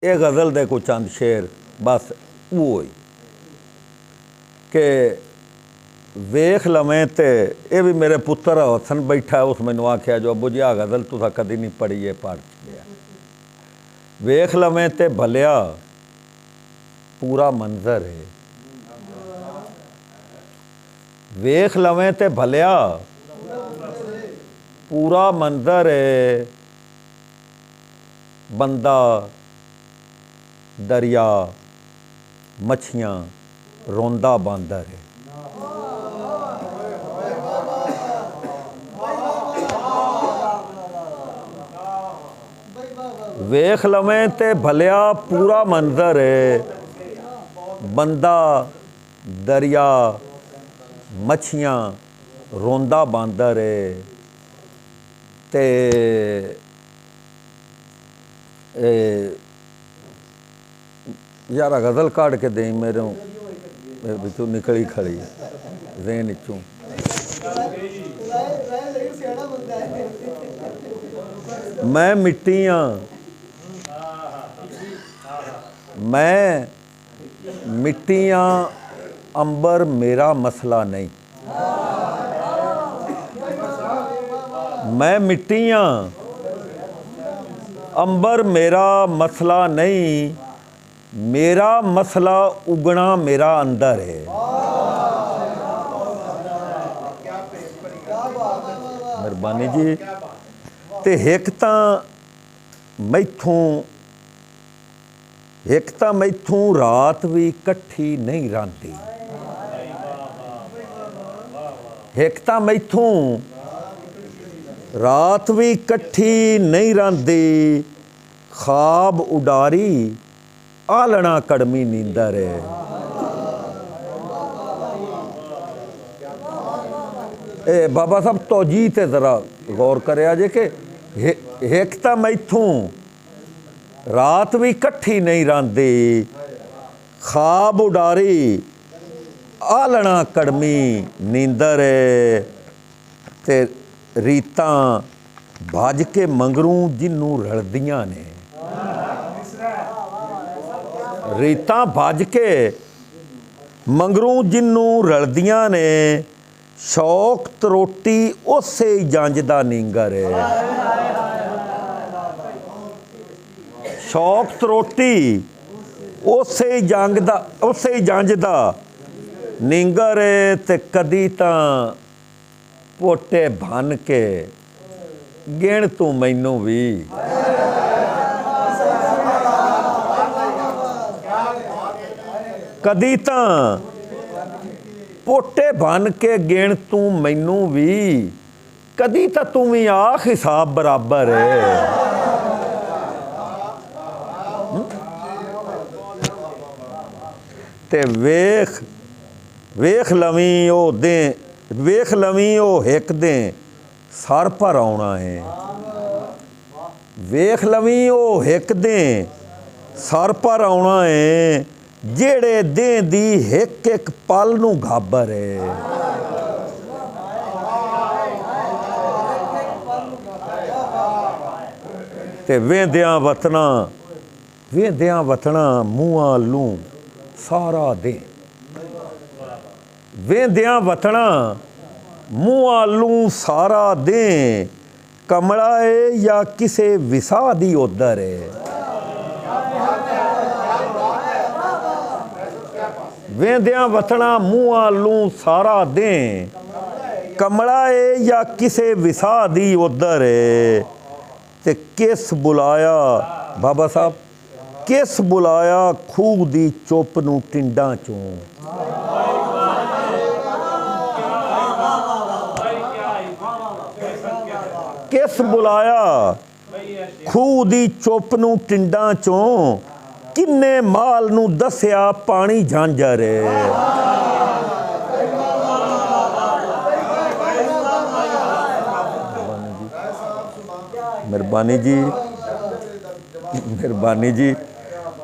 ये गज़ल दे को चंद शेर बस वो ही कि वेख लवें तो ये भी मेरे पुत्र हसन बैठा उस मैनू आख्या जो अबू जी आ गज़ल तुसा कदी नहीं पढ़ी है पढ़ गया। वेख लवें तो भलिया पूरा मंजर है, वेख लवें तो भलिया पूरा मंजर है, बंदा दरिया मछियाँ रोंदा बांदर है। वेख लवें ते भलिया पूरा मंजर है, बंदा दरिया मछियाँ रोंदा बांदर है। ते यार गज़ल काट के दें मेरे बिचों निकली खड़ी जहन चों। मैं मिट्टी हाँ, मैं मिट्टी हाँ, अंबर मेरा मसला नहीं। मैं मिट्टी हाँ, अंबर मेरा मसला नहीं, मेरा मसला उगना मेरा अंदर है। मेहरबानी जी। ते एक तां मैथों रात भी कट्ठी नहीं रहांदी, एक तां मैथों रात भी कट्ठी नहीं रहांदी, ख्वाब उडारी आलना कड़मी नींदर है। ए बाबा साहब तौजी ते ज़रा गौर करे जे कि एक तां मैथों रात भी कट्ठी नहीं रहांदी, ख्वाब उडारी आलना कड़मी नींदर है। ते रीतां भज के मंगरूं जिन्नू रलदियां ने, रीतां भज के मंगरूं जिन्नू रलदियां ने, शौक तरोटी उसे ही जंज दा नींगर है। शौक तरोटी उसे ही जंज दा नींगर है। ते कदी तां पोटे भन के गिण तू मैनू भी, कदी तां पोटे भन के गिण तू मैनू भी, कदी तां तू भी आख हिसाब बराबर है। ते वेख लवीं ओ दें, वेख लवीं ओ हिक दें सर पर आउणा है, वेख लवीं ओ हिक दें सर पर आउणा है, जेड़े दें दी हिक एक पल नू घाबर है। ते वेंदियां वतना मूँह लूं सारा दें, वेंदियां वतना मूँह लूं सारा दें, कमला है या किसे विसा दी उधर है। वेंदियां वतना मूँह लूं सारा दें, कमला है या किसे विसा दी उधर है। ते किस बुलाया बाबा साहब, किस बुलाया खूह दी चुप नू टिंडा चों, किस बुलाया खूह दी चुप नू टिंडा चों, किन्ने माल नू दस्या पानी झांझर है। मेहरबानी जी, मेहरबानी जी।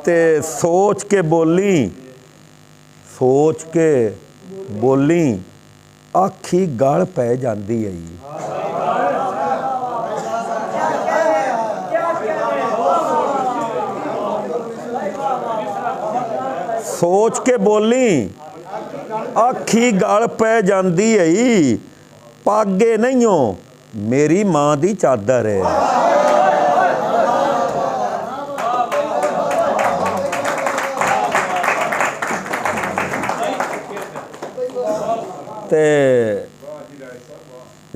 ते सोच के बोली आखी गल पै जांदी है। सोच के बोली आखी गल पै जाती है पागे नहीं हो मेरी मां दी चादर है। ते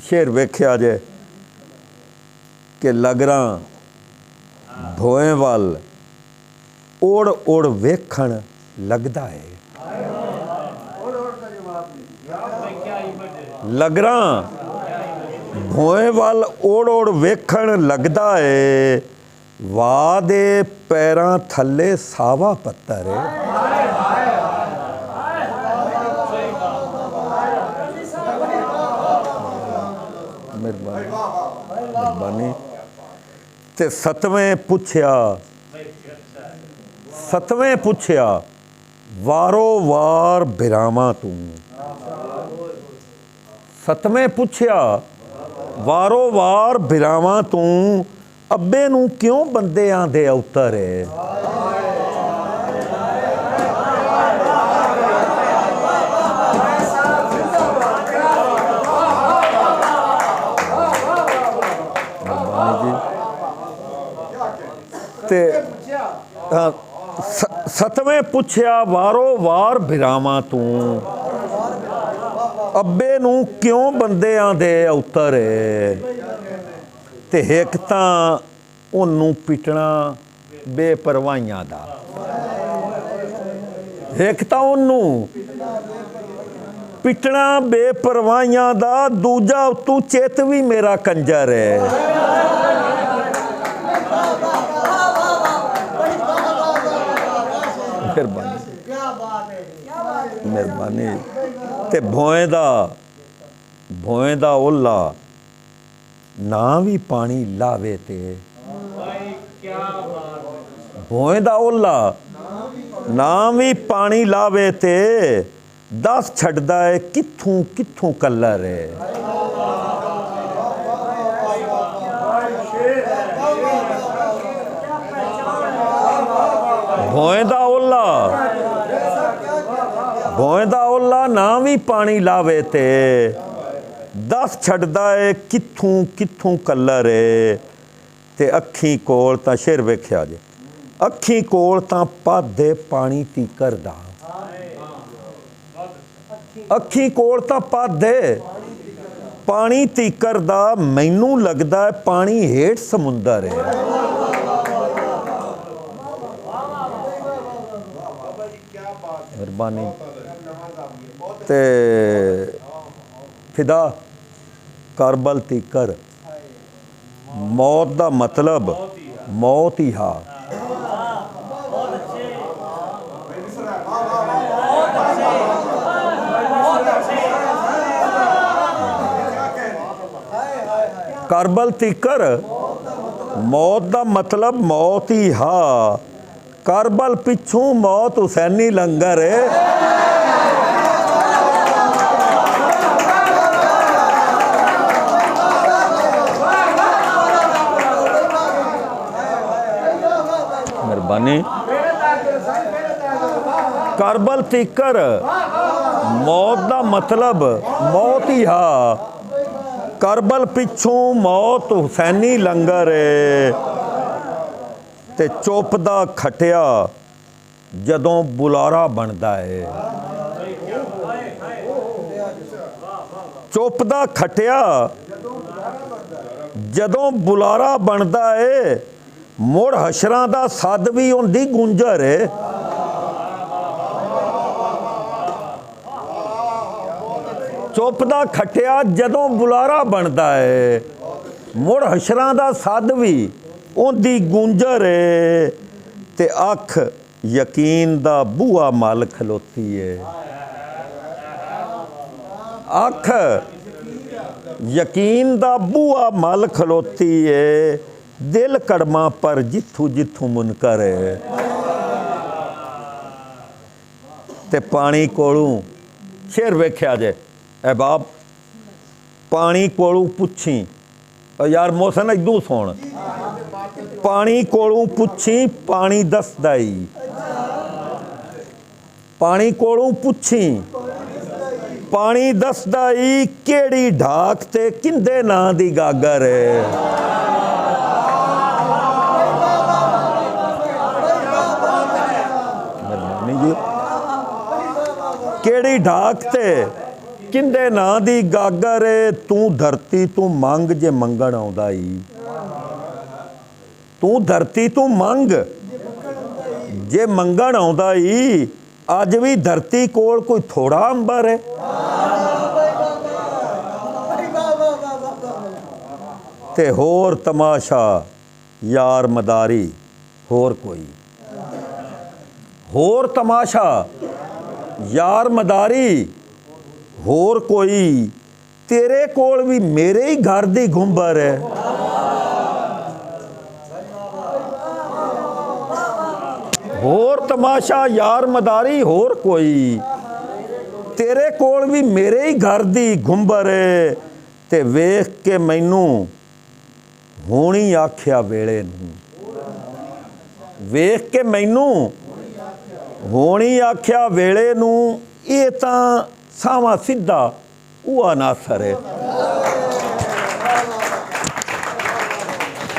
शेर वेख्या जे कि लगरा भोए वाल ओड़ ओड़ वेखण लगदा है। लगरा भोए वाल ओड़ ओड़ वेखण लगदा है वाह दे पैरां थल्ले सावा पत्थर है। मेहरबानी। ते सतवें पुछया वारो वार बिरामा तू। सतवें पुछया वारो वार बिरामा तू अब्बे नू क्यों बंदे आंदे अवतर है। ते सतवें पुछया वारो वार बिरामा तू अब्बे नू क्यों बंदे आंदे अवतर है। ते एक तां ओनू पिटना बेपरवाहियां दा, एक तां ओनू पिटना बेपरवाहियां दा, दूजा तू चित भी मेरा कंजर है। मेहरबानी। ते भोए दा ओला ना भी पानी लावे ते भोए दा ओला ना भी पानी लावे ते दस छड्डदा है कित्थों कित्थों कलर है। भोए दा ओला ना भी पानी लावे ते दस छड्डदा है कित्थों कित्थों कलर है। ते अखी कोल तां शेर वेख्या जे अखी कोल तां पादे पानी तीकर दा। अखी कोल तां पादे पानी तीकर दा मैनू लगदा है पानी हेठ समुंदर है। मेहरबानी। ते फिदा करबल तीकर मौत दा मतलब मौत ही हा। करबल तीकर मौत दा मतलब मौत ही हा। करबल पिछू मौत हुसैनी लंगर है। मेहरबानी। करबल तीकर मौत दा मतलब मौत ही हा। करबल पिछू मौत हुसैनी लंगर है। ते चुप दा खटिया जदों बुलारा बनता है। चुप दा खटिया जदों बुलारा बनता है मुड़ हशरां दा सद भी होंदी गुंजर है। चुप दा खटिया जदों बुलारा बनता है मुड़ हशरां दा सद भी ओंदी गुंजर है। ते अख यकीन दा बूआ मल खलोती है। अख यकीन दा बूआ मल खलोती है। दिल कड़मा पर जिथू जिथू मुनकर है। ते पानी कोलों शेर वेख्या जे अहबाब पानी कोलों पुछी यार मोहसन इदू सुन पानी कोलों पुछी पानी दसदा ही पानी कोलों पुछी पानी दसदा ई केड़ी ढाक ते किंदे नां दी गागर है। केड़ी ढाक ते किंदे नां दी गागर है। तू धरती तू मंग जे मंगण आउंदा ई। तू धरती तू मंग जे मंगण आउंदा ई। अज भी धरती कोल कोई थोड़ा अंबर है। ते होर तमाशा यार मदारी होर कोई। होर तमाशा यार मदारी होर कोई। तेरे कोल भी मेरे ही घर दी घुंबर है। होर तमाशा यार मदारी होर कोई। तेरे कोल भी मेरे ही घर दी घुंबर है। ते वेख के मैनू होनी आख्या वेले नूं। वेख के मैनू होनी आख्या वेले नूं। ये तां सावा सीधा उआ नासर है।